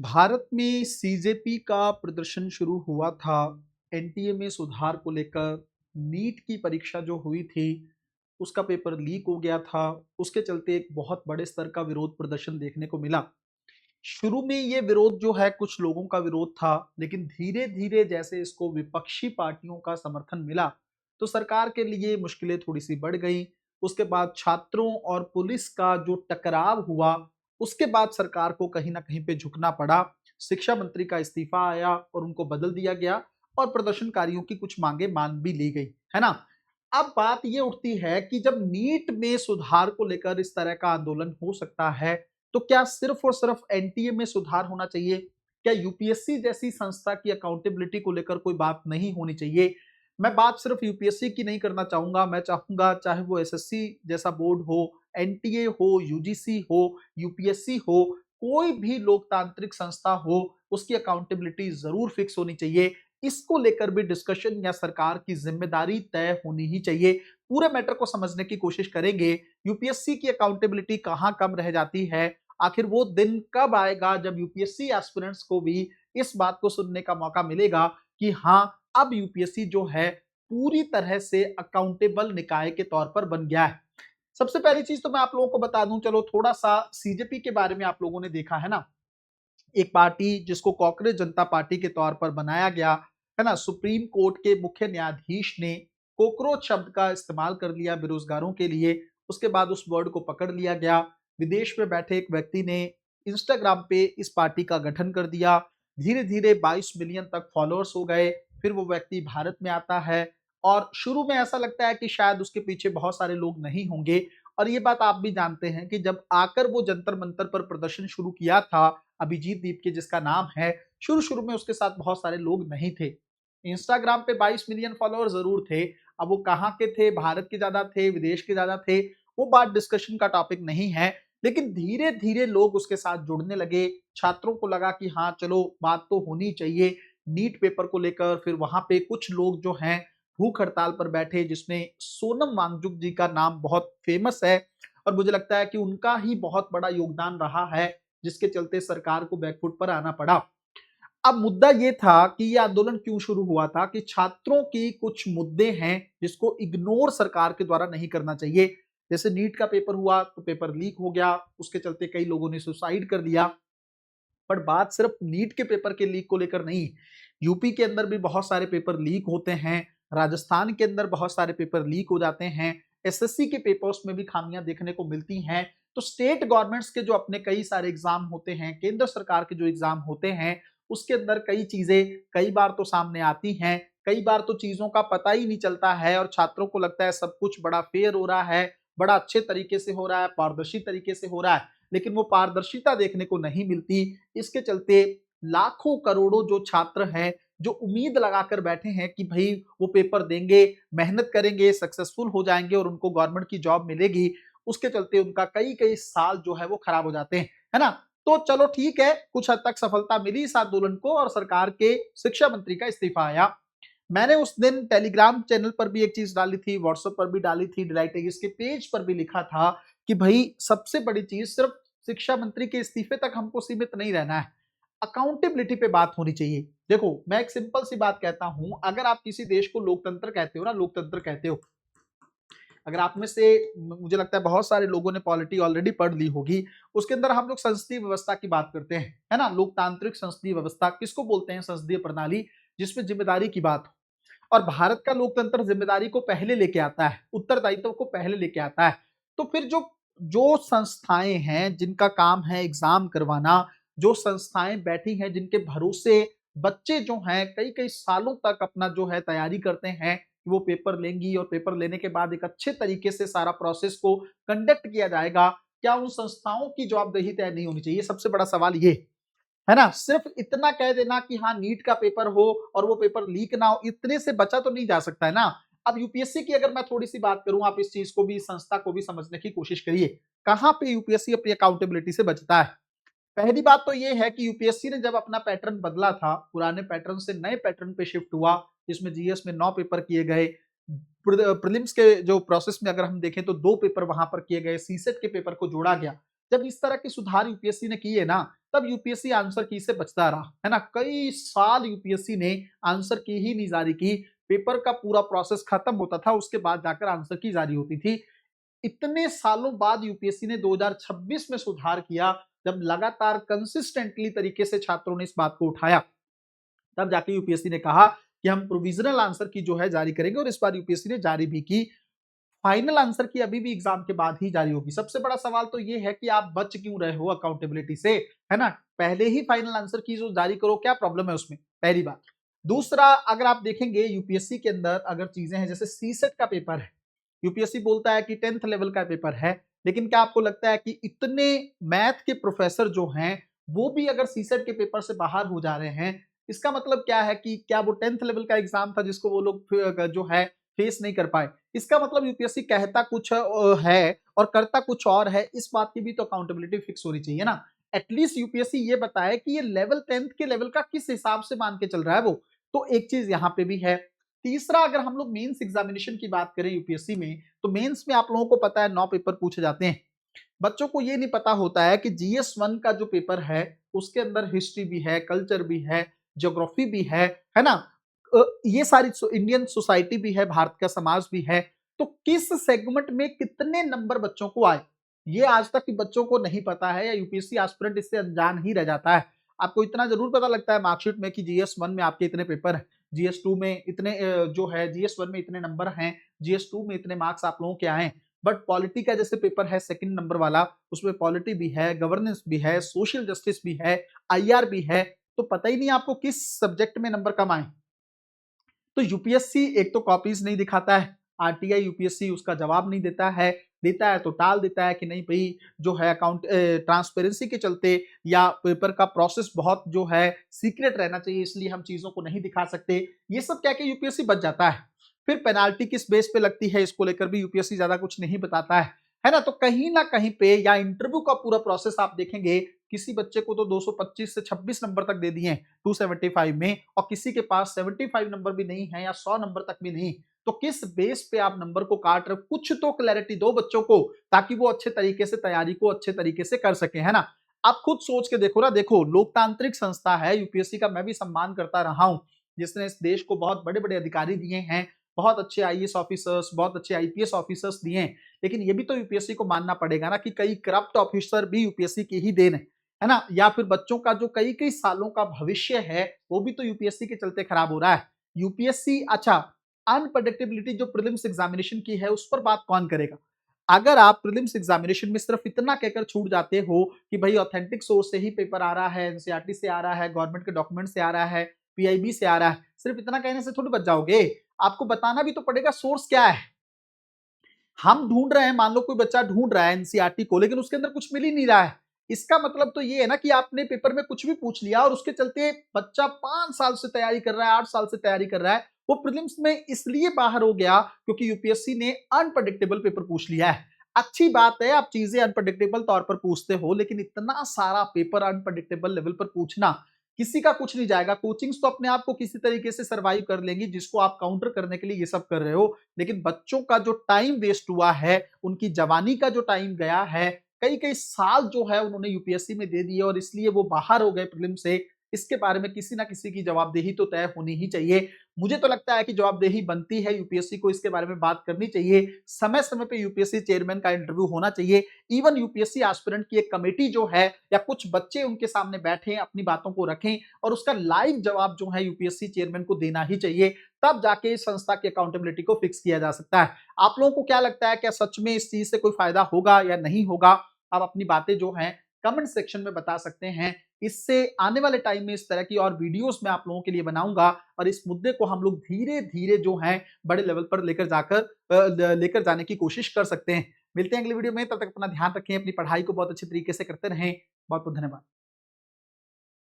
भारत में सीजेपी का प्रदर्शन शुरू हुआ था एनटीए में सुधार को लेकर। नीट की परीक्षा जो हुई थी उसका पेपर लीक हो गया था। उसके चलते एक बहुत बड़े स्तर का विरोध प्रदर्शन देखने को मिला। शुरू में ये विरोध जो है कुछ लोगों का विरोध था, लेकिन धीरे धीरे जैसे इसको विपक्षी पार्टियों का समर्थन मिला तो सरकार के लिए मुश्किलें थोड़ी सी बढ़ गई। उसके बाद छात्रों और पुलिस का जो टकराव हुआ, उसके बाद सरकार को कहीं ना कहीं पे झुकना पड़ा। शिक्षा मंत्री का इस्तीफा आया और उनको बदल दिया गया और प्रदर्शनकारियों की कुछ मांगे मान भी ली गई, है ना। अब बात ये उठती है कि जब नीट में सुधार को लेकर इस तरह का आंदोलन हो सकता है, तो क्या सिर्फ और सिर्फ एनटीए में सुधार होना चाहिए? क्या यूपीएससी जैसी संस्था की अकाउंटेबिलिटी को लेकर कोई बात नहीं होनी चाहिए? मैं बात सिर्फ यूपीएससी की नहीं करना चाहूंगा, मैं चाहूंगा चाहे वो एसएससी जैसा बोर्ड हो, एनटीए हो, यूजीसी हो, यूपीएससी हो, कोई भी लोकतांत्रिक संस्था हो, उसकी अकाउंटेबिलिटी जरूर फिक्स होनी चाहिए। इसको लेकर भी डिस्कशन या सरकार की जिम्मेदारी तय होनी ही चाहिए। पूरे मैटर को समझने की कोशिश करेंगे। यूपीएससी की अकाउंटेबिलिटी कहां कम रह जाती है, आखिर वो दिन कब आएगा जब यूपीएससी एस्पिरेंट्स को भी इस बात को सुनने का मौका मिलेगा कि हाँ, अब यूपीएससी जो है पूरी तरह से अकाउंटेबल निकाय के तौर पर बन गया है। सबसे पहली चीज तो मैं आप लोगों को बता दूं, चलो थोड़ा सा सीजेपी के बारे में आप लोगों ने देखा है ना। एक पार्टी जिसको कॉकरोच जनता पार्टी के तौर पर बनाया गया, है ना। सुप्रीम कोर्ट के मुख्य न्यायाधीश ने कॉकरोच शब्द का इस्तेमाल कर लिया बेरोजगारों के लिए। उसके बाद उस वर्ड को पकड़ लिया गया। विदेश में बैठे एक व्यक्ति ने इंस्टाग्राम पे इस पार्टी का गठन कर दिया। धीरे धीरे 22 मिलियन तक फॉलोअर्स हो गए। फिर वो व्यक्ति भारत में आता है और शुरू में ऐसा लगता है कि शायद उसके पीछे बहुत सारे लोग नहीं होंगे। और ये बात आप भी जानते हैं कि जब आकर वो जंतर मंतर पर प्रदर्शन शुरू किया था, अभिजीत दीप के जिसका नाम है, शुरू शुरू में उसके साथ बहुत सारे लोग नहीं थे। इंस्टाग्राम पे 22 मिलियन फॉलोअर जरूर थे। अब वो कहाँ के थे, भारत के ज्यादा थे, विदेश के ज्यादा थे, वो बात डिस्कशन का टॉपिक नहीं है। लेकिन धीरे धीरे लोग उसके साथ जुड़ने लगे। छात्रों को लगा कि हाँ चलो बात तो होनी चाहिए नीट पेपर को लेकर। फिर वहां पे कुछ लोग जो हैं भूख हड़ताल पर बैठे, जिसमें सोनम वांगचुक जी का नाम बहुत फेमस है और मुझे लगता है कि उनका ही बहुत बड़ा योगदान रहा है, जिसके चलते सरकार को बैकफुट पर आना पड़ा। अब मुद्दा ये था कि ये आंदोलन क्यों शुरू हुआ था कि छात्रों की कुछ मुद्दे हैं जिसको इग्नोर सरकार के द्वारा नहीं करना चाहिए। जैसे नीट का पेपर हुआ तो पेपर लीक हो गया, उसके चलते कई लोगों ने सुसाइड कर लिया। पर बात सिर्फ नीट के पेपर के लीक को लेकर नहीं, यूपी के अंदर भी बहुत सारे पेपर लीक होते हैं, राजस्थान के अंदर बहुत सारे पेपर लीक हो जाते हैं, एसएससी के पेपर्स में भी खामियां देखने को मिलती हैं। तो स्टेट गवर्नमेंट्स के जो अपने कई सारे एग्जाम होते हैं, केंद्र सरकार के जो एग्जाम होते हैं, उसके अंदर कई चीजें कई बार तो सामने आती हैं, कई बार तो चीजों का पता ही नहीं चलता है और छात्रों को लगता है सब कुछ बड़ा फेयर हो रहा है, बड़ा अच्छे तरीके से हो रहा है, पारदर्शी तरीके से हो रहा है, लेकिन वो पारदर्शिता देखने को नहीं मिलती। इसके चलते लाखों करोड़ों जो छात्र हैं, जो उम्मीद लगाकर बैठे हैं कि भाई वो पेपर देंगे, मेहनत करेंगे, सक्सेसफुल हो जाएंगे और उनको गवर्नमेंट की जॉब मिलेगी, उसके चलते उनका कई कई साल जो है वो खराब हो जाते हैं, है ना। तो चलो ठीक है, कुछ हद तक सफलता मिली इस आंदोलन को और सरकार के शिक्षा मंत्री का इस्तीफा आया। मैंने उस दिन टेलीग्राम चैनल पर भी एक चीज डाली थी, व्हाट्सएप पर भी डाली थी, डिलाइट एगिस के पेज पर भी लिखा था कि भाई सबसे बड़ी चीज सिर्फ शिक्षा मंत्री के इस्तीफे तक हमको सीमित नहीं रहना है, अकाउंटेबिलिटी पे बात होनी चाहिए। देखो मैं एक सिंपल सी बात कहता हूं, अगर आप किसी देश को लोकतंत्र कहते हो ना, लोकतंत्र कहते हो, अगर आप में से मुझे लगता है बहुत सारे लोगों ने पॉलिटी ऑलरेडी पढ़ ली होगी, उसके अंदर हम लोग संसदीय व्यवस्था की बात करते हैं, है ना। लोकतांत्रिक संसदीय व्यवस्था किसको बोलते हैं? संसदीय प्रणाली, जिसमें जिम्मेदारी की बात हो। और भारत का लोकतंत्र जिम्मेदारी को पहले लेके आता है, उत्तरदायित्व को पहले लेके आता है। तो फिर जो जो संस्थाएं हैं जिनका काम है एग्जाम करवाना, जो संस्थाएं बैठी हैं जिनके भरोसे बच्चे जो हैं कई कई सालों तक अपना जो है तैयारी करते हैं कि वो पेपर लेंगी और पेपर लेने के बाद एक अच्छे तरीके से सारा प्रोसेस को कंडक्ट किया जाएगा, क्या उन संस्थाओं की जवाबदेही तय नहीं होनी चाहिए? सबसे बड़ा सवाल ये है ना। सिर्फ इतना कह देना कि हाँ नीट का पेपर हो और वो पेपर लीक ना हो, इतने से बचा तो नहीं जा सकता है ना। अब यूपीएससी की अगर मैं थोड़ी सी बात करूं, आप इस चीज को भी, इस संस्था को भी समझने की कोशिश करिए, कहां पे यूपीएससी अपनी अकाउंटेबिलिटी से बचता है। पहली बात तो ये है कि यूपीएससी ने जब अपना पैटर्न बदला था, पुराने पैटर्न से नए पैटर्न पे शिफ्ट हुआ, जिसमें जीएस में 9 पेपर किए गए, प्रीलिम्स के जो प्रोसेस में अगर हम देखें तो 2 पेपर वहां पर किए गए, सीसेट के पेपर को जोड़ा गया। जब इस तरह के सुधार यूपीएससी ने किए ना, तब यूपीएससी आंसर की से बचता रहा, है ना। कई साल यूपीएससी ने आंसर की ही नहीं जारी की, पेपर का पूरा प्रोसेस खत्म होता था, उसके बाद जाकर आंसर की जारी होती थी। इतने सालों बाद यूपीएससी ने 2026 में सुधार किया, जब लगातार कंसिस्टेंटली तरीके से छात्रों ने इस बात को उठाया, तब जाके यूपीएससी ने कहा कि हम प्रोविजनल आंसर की जो है जारी करेंगे, और इस बार यूपीएससी ने जारी भी की। फाइनल आंसर की अभी भी एग्जाम के बाद ही जारी होगी। सबसे बड़ा सवाल तो ये है कि आप बच क्यों रहे हो अकाउंटेबिलिटी से, है ना। पहले ही फाइनल आंसर की जो जारी करो, क्या प्रॉब्लम है उसमें, पहली बात। दूसरा, अगर आप देखेंगे यूपीएससी के अंदर अगर चीजें हैं, जैसे सीसेट का पेपर है, यूपीएससी बोलता है कि 10th लेवल का पेपर है, लेकिन क्या आपको लगता है कि इतने मैथ के प्रोफेसर जो हैं वो भी अगर सीसेट के पेपर से बाहर हो जा रहे हैं, इसका मतलब क्या है कि क्या वो 10th लेवल का एग्जाम था जिसको वो लोग जो है फेस नहीं कर पाए। इसका मतलब यूपीएससी कहता कुछ है और करता कुछ और है, इस बात की भी तो अकाउंटेबिलिटी फिक्स होनी चाहिए ना। एटलीस्ट यूपीएससी ये बताए कि ये लेवल 10th के लेवल का किस हिसाब से मान के चल रहा है वो, तो एक चीज यहाँ पे भी है। तीसरा, अगर हम लोग मेंस एग्जामिनेशन की बात करें यूपीएससी में, तो मेंस में आप लोगों को पता है 9 पेपर पूछे जाते हैं। बच्चों को ये नहीं पता होता है कि जीएस 1 का जो पेपर है उसके अंदर हिस्ट्री भी है, कल्चर भी है, ज्योग्राफी भी है ना। ये सारी इंडियन सोसाइटी भी है, भारत का समाज भी है। तो किस सेगमेंट में कितने नंबर बच्चों को आए, ये आज तक की बच्चों को नहीं पता है, या यूपीएससी एस्पिरेंट इससे अनजान ही रह जाता है। आपको इतना जरूर पता लगता है मार्कशीट में कि जीएस 1 में आपके इतने पेपर है, जीएस 2 में इतने जो है जीएस 1 में इतने नंबर हैं, जीएस 2 में इतने मार्क्स आप लोगों के आए। बट पॉलिटी का जैसे पेपर है सेकंड नंबर वाला, उसमें पॉलिटी भी है, गवर्नेंस भी है, सोशल जस्टिस भी है, आईआर भी है, तो पता ही नहीं आपको किस सब्जेक्ट में नंबर कम आए। तो यूपीएससी एक तो कॉपीज नहीं दिखाता है, आरटीआई यूपीएससी उसका जवाब नहीं देता है, देता है तो टाल देता है कि नहीं भाई जो है अकाउंट ट्रांसपेरेंसी के चलते या पेपर का प्रोसेस बहुत जो है सीक्रेट रहना चाहिए, इसलिए हम चीजों को नहीं दिखा सकते, ये सब कह के यूपीएससी बच जाता है। फिर पेनाल्टी किस बेस पे लगती है, इसको लेकर भी यूपीएससी ज्यादा कुछ नहीं बताता है ना। तो कहीं ना कहीं पे, या इंटरव्यू का पूरा प्रोसेस आप देखेंगे, किसी बच्चे को तो 225 से 26 नंबर तक दे दिए हैं 275 में, और किसी के पास 75 नंबर भी नहीं है या 100 नंबर तक भी नहीं। तो किस बेस पे आप नंबर को काट रहे हो, कुछ तो क्लैरिटी दो बच्चों को, ताकि वो अच्छे तरीके से तैयारी को अच्छे तरीके से कर सके, है ना। आप खुद सोच के देखो ना, देखो लोकतांत्रिक संस्था है यूपीएससी का, मैं भी सम्मान करता रहा हूं, जिसने इस देश को बहुत बड़े बड़े अधिकारी दिए हैं, बहुत अच्छे आईएएस ऑफिसर्स, बहुत अच्छे आईपीएस ऑफिसर्स दिए हैं। लेकिन ये भी तो यूपीएससी को मानना पड़ेगा ना कि कई करप्ट ऑफिसर भी यूपीएससी की ही देन है ना। या फिर बच्चों का जो कई कई सालों का भविष्य है वो भी तो यूपीएससी के चलते खराब हो रहा है। यूपीएससी, अच्छा, अनप्रडिक्टेबिलिटी जो प्रीलिम्स एग्जामिनेशन की है उस पर बात कौन करेगा। अगर आप प्रीलिम्स एग्जामिनेशन में सिर्फ इतना कहकर छूट जाते हो कि भाई ऑथेंटिक सोर्स से ही पेपर आ रहा है, एनसीईआरटी से आ रहा है, गवर्नमेंट के डॉक्यूमेंट से आ रहा है, पीआईबी से आ रहा है, सिर्फ इतना कहने से थोड़ी बच जाओगे, आपको बताना भी तो पड़ेगा सोर्स क्या है। हम ढूंढ रहे हैं, मान लो कोई बच्चा ढूंढ रहा है एनसीईआरटी को, लेकिन उसके अंदर कुछ मिल ही नहीं रहा है, इसका मतलब तो ये है ना कि आपने पेपर में कुछ भी पूछ लिया, और उसके चलते बच्चा 5 साल से तैयारी कर रहा है, 8 साल से तैयारी कर रहा है, वो प्रीलिम्स में इसलिए बाहर हो गया क्योंकि यूपीएससी ने अनप्रडिक्टेबल पेपर पूछ लिया है। अच्छी बात है, आप चीजें अनप्रडिक्टेबल तौर पर पूछते हो, लेकिन इतना सारा पेपर अनप्रडिक्टेबल लेवल पर पूछना, किसी का कुछ नहीं जाएगा। कोचिंग्स तो अपने आप को किसी तरीके से सर्वाइव कर लेंगी, जिसको आप काउंटर करने के लिए ये सब कर रहे हो, लेकिन बच्चों का जो टाइम वेस्ट हुआ है, उनकी जवानी का जो टाइम गया है, कई कई साल जो है उन्होंने यूपीएससी में दे दिए, और इसलिए वो बाहर हो गए प्रीलिम से, इसके बारे में किसी ना किसी की जवाबदेही तो तय होनी ही चाहिए। मुझे तो लगता है कि जवाबदेही बनती है, यूपीएससी को इसके बारे में बात करनी चाहिए, समय समय पे यूपीएससी चेयरमैन का इंटरव्यू होना चाहिए, इवन यूपीएससी एस्पिरेंट की एक कमेटी जो है, या कुछ बच्चे उनके सामने बैठे अपनी बातों को रखें, और उसका लाइव जवाब जो है यूपीएससी चेयरमैन को देना ही चाहिए, तब जाके इस संस्था की अकाउंटेबिलिटी को फिक्स किया जा सकता है। आप लोगों को क्या लगता है, क्या सच में इस चीज से कोई फायदा होगा या नहीं होगा, आप अपनी बातें जो हैं कमेंट सेक्शन में बता सकते हैं। इससे आने वाले टाइम में इस तरह की और वीडियोस मैं आप लोगों के लिए बनाऊंगा, और इस मुद्दे को हम लोग धीरे धीरे जो है बड़े लेवल पर लेकर जाने की कोशिश कर सकते हैं। मिलते हैं अगली वीडियो में, तब तक अपना ध्यान रखें, अपनी पढ़ाई को बहुत अच्छे तरीके से करते रहें। बहुत बहुत धन्यवाद।